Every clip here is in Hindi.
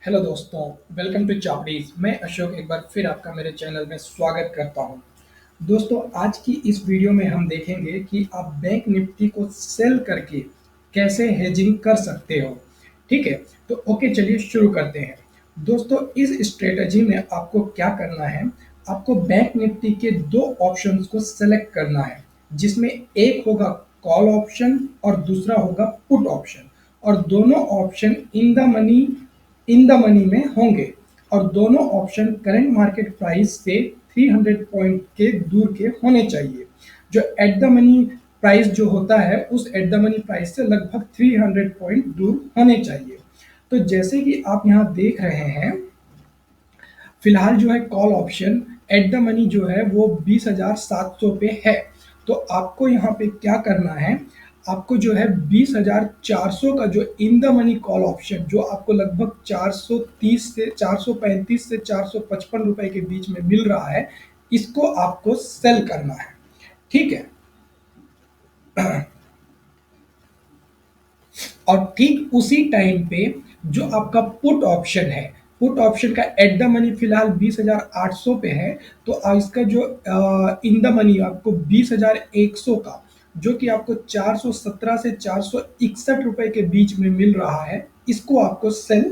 हेलो दोस्तों, वेलकम टू चापड़ीज। मैं अशोक एक बार फिर आपका मेरे चैनल में स्वागत करता हूं। दोस्तों, आज की इस वीडियो में हम देखेंगे कि आप बैंक निफ्टी को सेल करके कैसे हेजिंग कर सकते हो। ठीक है, तो ओके, चलिए शुरू करते हैं। दोस्तों, इस स्ट्रेटजी में आपको क्या करना है, आपको बैंक निफ्टी के दो ऑप्शंस को सेलेक्ट करना है, जिसमें एक होगा कॉल ऑप्शन और दूसरा होगा पुट ऑप्शन। और दोनों ऑप्शन इन द मनी में होंगे और दोनों ऑप्शन करंट मार्केट प्राइस से 300 पॉइंट के दूर के होने चाहिए। जो एट द मनी प्राइस जो होता है, उस एट द मनी प्राइस से लगभग 300 पॉइंट दूर होने चाहिए। तो जैसे कि आप यहाँ देख रहे हैं, फिलहाल जो है call option at the money जो है वो 20,700 पे है। तो आपको यहाँ पे क्या करना है, आपको जो है 20,400 का जो in the money call option जो आपको लगभग 430 से 435 से 455 रुपए के बीच में मिल रहा है, इसको आपको सेल करना है। ठीक है, और ठीक उसी टाइम पे जो आपका पुट ऑप्शन है, पुट ऑप्शन का एट द मनी फिलहाल 20,800 पे है। तो इसका जो इन द मनी आपको 20,100 का, जो कि आपको 417 से 461 रुपए के बीच में मिल रहा है, इसको आपको सेल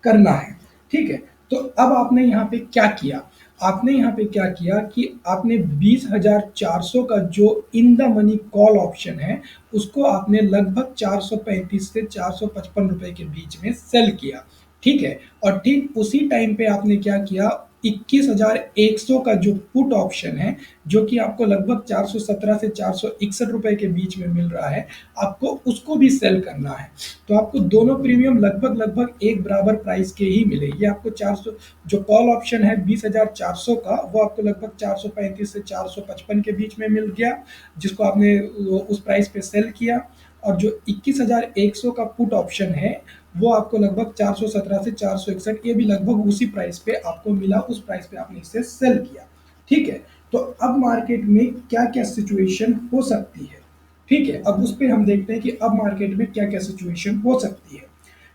करना है। ठीक है, तो अब आपने यहाँ पे क्या किया, आपने यहाँ पे क्या किया कि आपने 20,400 का जो in the money call option है, उसको आपने लगभग 435 से 455 रुपए के बीच में सेल किया। ठीक है, और ठीक उसी टाइम पे आपने क्या किया, 21,100 का जो पुट ऑप्शन है, जो कि आपको लगभग 417 से 461 रुपए के बीच में मिल रहा है, आपको उसको भी सेल करना है। तो आपको दोनों प्रीमियम लगभग लगभग एक बराबर प्राइस के ही मिले। ये आपको 400, जो कॉल ऑप्शन है 20,400 का, वो आपको लगभग 435 से 455 के बीच में मिल गया, जिसको आपने उस प्राइस पे सेल किया। और जो 21,100 का पुट ऑप्शन है, वो आपको लगभग 417 से 461, ये भी लगभग उसी प्राइस पे आपको मिला, उस प्राइस पे आपने इसे सेल किया। ठीक है, तो अब मार्केट में क्या क्या सिचुएशन हो सकती है। ठीक है, अब उस पर हम देखते हैं कि अब मार्केट में क्या क्या सिचुएशन हो सकती है।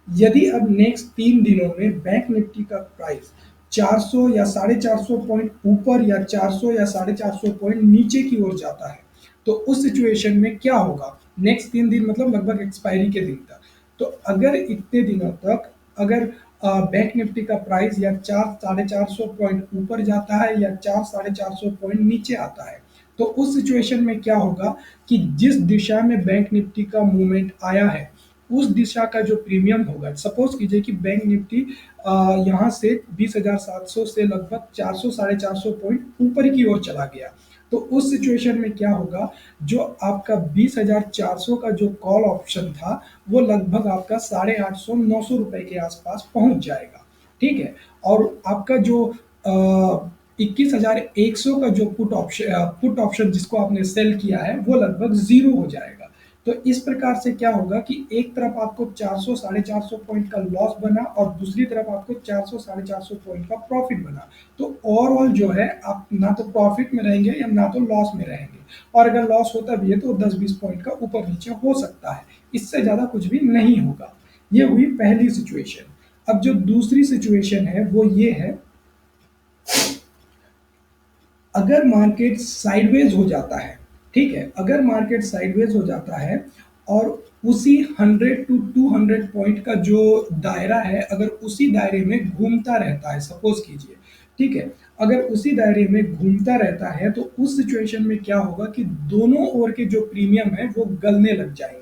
यदि अब नेक्स्ट 3 दिनों में बैंक निफ्टी का प्राइस 400 या 450 पॉइंट ऊपर या 400 या 450 पॉइंट नीचे की ओर जाता है, तो उस सिचुएशन में क्या होगा, नेक्स्ट 3 दिन मतलब लगभग एक्सपायरी के दिन तक। तो अगर इतने दिनों तक अगर बैंक निफ्टी का प्राइस या 400 पॉइंट ऊपर जाता है या 400 पॉइंट नीचे आता है, तो उस सिचुएशन में क्या होगा कि जिस दिशा में बैंक निफ्टी का मूवमेंट आया है, उस दिशा का जो प्रीमियम होगा, सपोज कीजिए कि बैंक निफ्टी यहाँ से 20,700 से लगभग 400 450 पॉइंट ऊपर की ओर चला गया, तो उस सिचुएशन में क्या होगा, जो आपका 20,400 का जो कॉल ऑप्शन था, वो लगभग आपका 850 900 रुपए के आसपास पहुंच जाएगा। ठीक है, और आपका जो 21,100 का जो पुट ऑप्शन जिसको आपने सेल किया है, वो लगभग जीरो हो जाएगा। तो इस प्रकार से क्या होगा कि एक तरफ आपको 400 450 पॉइंट का लॉस बना और दूसरी तरफ आपको 400 450 पॉइंट का प्रॉफिट बना। तो ओवरऑल जो है आप ना तो प्रॉफिट में रहेंगे या ना तो लॉस में रहेंगे, और अगर लॉस होता भी है तो 10-20 पॉइंट का ऊपर नीचे हो सकता है, इससे ज़्यादा कुछ भी नहीं होगा। ये हुई पहली सिचुएशन। अब जो दूसरी सिचुएशन है वो ये है, अगर मार्केट साइडवेज हो जाता है, ठीक है, अगर मार्केट साइडवेज हो जाता है और उसी 100 टू 200 पॉइंट का जो दायरा है, अगर उसी दायरे में घूमता रहता है, सपोज कीजिए, ठीक है, अगर उसी दायरे में घूमता रहता है, तो उस सिचुएशन में क्या होगा कि दोनों ओर के जो प्रीमियम है वो गलने लग जाएंगे,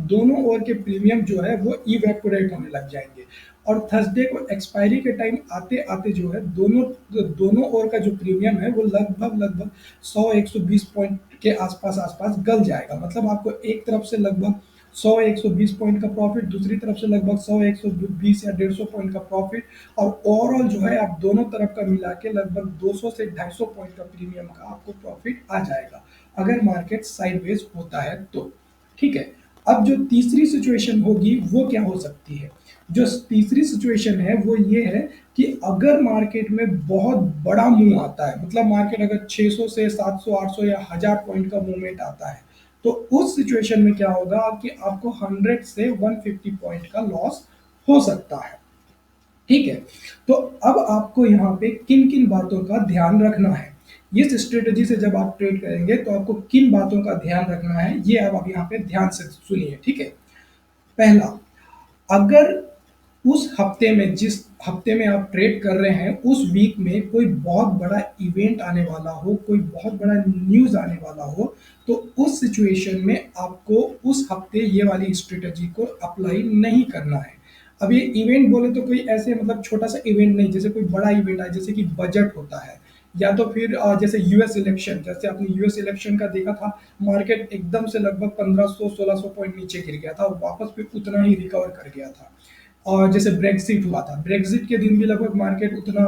दोनों ओर के प्रीमियम जो है वो इवेपोरेट होने लग जाएंगे। और थर्सडे को एक्सपायरी के टाइम आते आते जो है दोनों दोनों ओर का जो प्रीमियम है वो लगभग लगभग 100-120 पॉइंट के आसपास आसपास गल जाएगा। मतलब आपको एक तरफ से लगभग 100-120 पॉइंट का प्रॉफिट, दूसरी तरफ से लगभग 100-120 या 150 पॉइंट का प्रॉफिट, और ओवरऑल जो है आप दोनों तरफ का मिला के लगभग 200 से 250 पॉइंट का प्रीमियम का आपको प्रॉफिट आ जाएगा, अगर मार्केट साइडवेज होता है तो। ठीक है, अब जो तीसरी सिचुएशन होगी वो क्या हो सकती है, जो तीसरी सिचुएशन है वो ये है कि अगर मार्केट में बहुत बड़ा मूव आता है, मतलब मार्केट अगर 600 से 700 800 या 1000 पॉइंट का मूवमेंट आता है, तो उस सिचुएशन में क्या होगा कि आपको 100 से 150 पॉइंट का लॉस हो सकता है। ठीक है? तो अब आपको यहाँ पे किन-किन बातों का ध्यान रखना है। इस स्ट्रैटेजी से जब आप ट्रेड करेंगे तो आपको किन बातों का ध्यान रखना है, ये आप यहाँ पे ध्यान से सुनिए, ठीक है? पहला, अगर उस हफ्ते में जिस हफ्ते में आप ट्रेड कर रहे हैं, उस वीक में कोई बहुत बड़ा इवेंट आने वाला हो, कोई बहुत बड़ा न्यूज़ आने वाला हो, तो उस सिचुएशन में आपको उस हफ्ते ये वाली स्ट्रैटेजी को अप्लाई नहीं करना है। अब ये इवेंट बोले तो कोई ऐसे मतलब छोटा-सा इवेंट नहीं, जैसे कोई बड़ा इवेंट है, जैसे कि बजट होता है या तो फिर जैसे यूएस इलेक्शन, जैसे आपने यूएस इलेक्शन का देखा था, मार्केट एकदम से लगभग 1500-1600 पॉइंट नीचे गिर गया था और वापस फिर उतना ही रिकवर कर गया था। और जैसे ब्रेक्सिट हुआ था, ब्रेक्सिट के दिन भी लगभग मार्केट उतना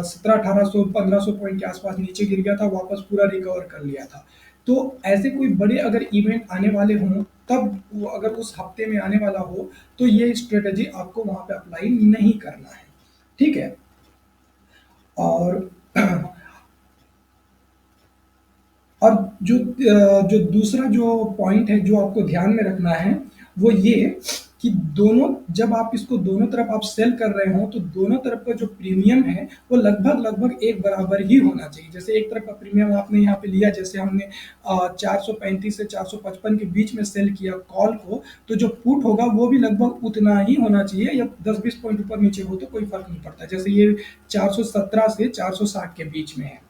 17-1800-1500 पॉइंट के आसपास नीचे गिर गया था, वापस पूरा रिकवर कर लिया था। तो ऐसे कोई बड़े अगर इवेंट आने वाले हों, तब वो अगर उस हफ्ते में आने वाला हो, तो ये स्ट्रेटेजी आपको वहाँ पे अप्लाई नहीं करना है, ठीक है? और और जो दूसरा जो पॉइंट है जो आपको ध्यान में रखना है, वो ये कि दोनों जब आप इसको दोनों तरफ आप सेल कर रहे हो, तो दोनों तरफ का जो प्रीमियम है, वो लगभग-लगभग एक बराबर ही होना चाहिए। जैसे एक तरफ का प्रीमियम आपने यहाँ पे लिया, जैसे हमने 435 से 455 के बीच में सेल किया कॉल को, तो जो पुट होगा वो भी लगभग उतना ही होना चाहिए या 10-20 पॉइंट ऊपर-नीचे हो तो कोई फ़र्क नहीं पड़ता। जैसे ये 417 से 460 के बीच में है,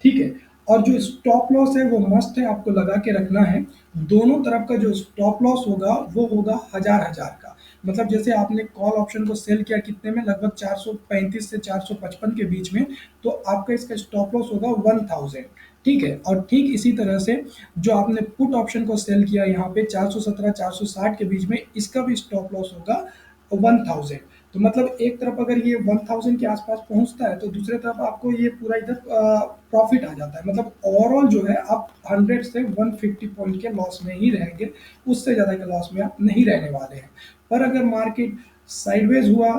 ठीक है? और जो स्टॉप लॉस है वो मस्ट है आपको लगा के रखना है। दोनों तरफ का जो स्टॉप लॉस होगा वो होगा हज़ार-हज़ार का। मतलब जैसे आपने कॉल ऑप्शन को सेल किया कितने में, लगभग 435 से 455 के बीच में, तो आपका इसका स्टॉप लॉस होगा 1000, ठीक है? और ठीक इसी तरह से जो आपने पुट ऑप्शन को सेल किया यहाँ पे 417-460 के बीच में, इसका भी स्टॉप लॉस होगा 1000। तो मतलब एक तरफ अगर ये 1000 के आसपास पहुँचता है, तो दूसरी तरफ आपको ये पूरा इधर प्रॉफ़िट आ जाता है। मतलब ओवरऑल जो है आप 100 से 150 पॉइंट के लॉस में ही रहेंगे, उससे ज़्यादा के लॉस में आप नहीं रहने वाले हैं। पर अगर मार्केट साइडवेज़ हुआ,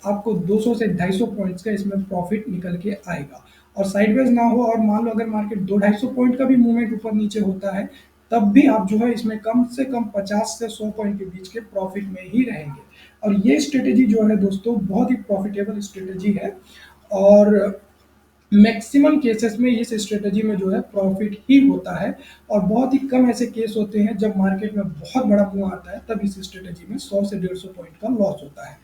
आपको 200 से 250 पॉइंट्स का इसमें प्रॉफ़िट निकल के आएगा। और साइडवेज़ ना हो और मान लो अगर मार्केट 200-250 पॉइंट का भी मूवमेंट ऊपर-नीचे होता है, तब भी आप जो है इसमें कम से कम 50 से 100 पॉइंट के बीच के प्रॉफ़िट में ही रहेंगे। और ये स्ट्रेटेजी जो है दोस्तों बहुत ही प्रॉफिटेबल स्ट्रेटेजी है और मैक्सिमम केसेस में इस स्ट्रेटेजी में जो है प्रॉफिट ही होता है और बहुत ही कम ऐसे केस होते हैं जब मार्केट में बहुत बड़ा मूव आता है, तब इस स्ट्रेटेजी में 100 से 150 पॉइंट का लॉस होता है।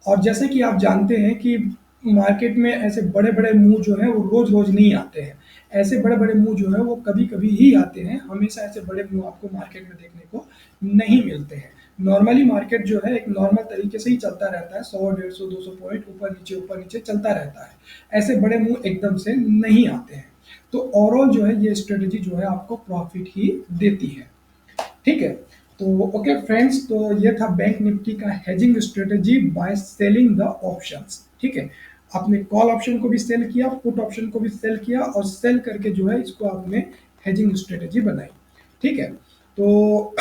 और जैसे कि आप जानते हैं कि मार्केट में ऐसे बड़े-बड़े मूव जो हैं वो रोज़-रोज़ नहीं आते हैं। ऐसे बड़े-बड़े मूव जो है वो कभी-कभी ही आते हैं, हमेशा ऐसे बड़े मूव आपको मार्केट में देखने को नहीं मिलते हैं। नॉर्मली मार्केट जो है एक नॉर्मल तरीके से ही चलता रहता है, 100, 150, 200 पॉइंट ऊपर नीचे चलता रहता है। ऐसे बड़े मूव एकदम से नहीं आते हैं। तो ओवरऑल जो है ये स्ट्रेटेजी जो है आपको प्रॉफिट ही देती है, ठीक है? तो ओके फ्रेंड्स, तो ये था बैंक निफ्टी का hedging strategy by selling the options, ठीक है? आपने कॉल ऑप्शन को भी सेल किया, पुट ऑप्शन को भी सेल किया और सेल करके जो है इसको आपने हेजिंग स्ट्रेटेजी बनाई, ठीक है? तो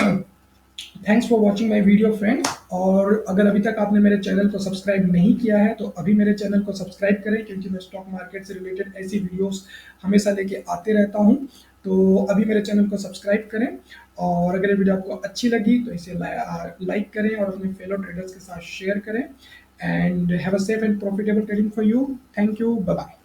thanks for watching my video friends. और अगर अभी तक आपने मेरे चैनल को सब्सक्राइब नहीं किया है तो अभी मेरे चैनल को सब्सक्राइब करें, क्योंकि मैं स्टॉक मार्केट से रिलेटेड ऐसी वीडियोस हमेशा लेके आते रहता हूँ। तो अभी मेरे चैनल को सब्सक्राइब करें और अगर ये वीडियो आपको अच्छी लगी तो इसे लाइक करें और अपने फेलो ट्रेडर्स के साथ शेयर करें। And have a safe and profitable trading for you. Thank you, bye bye.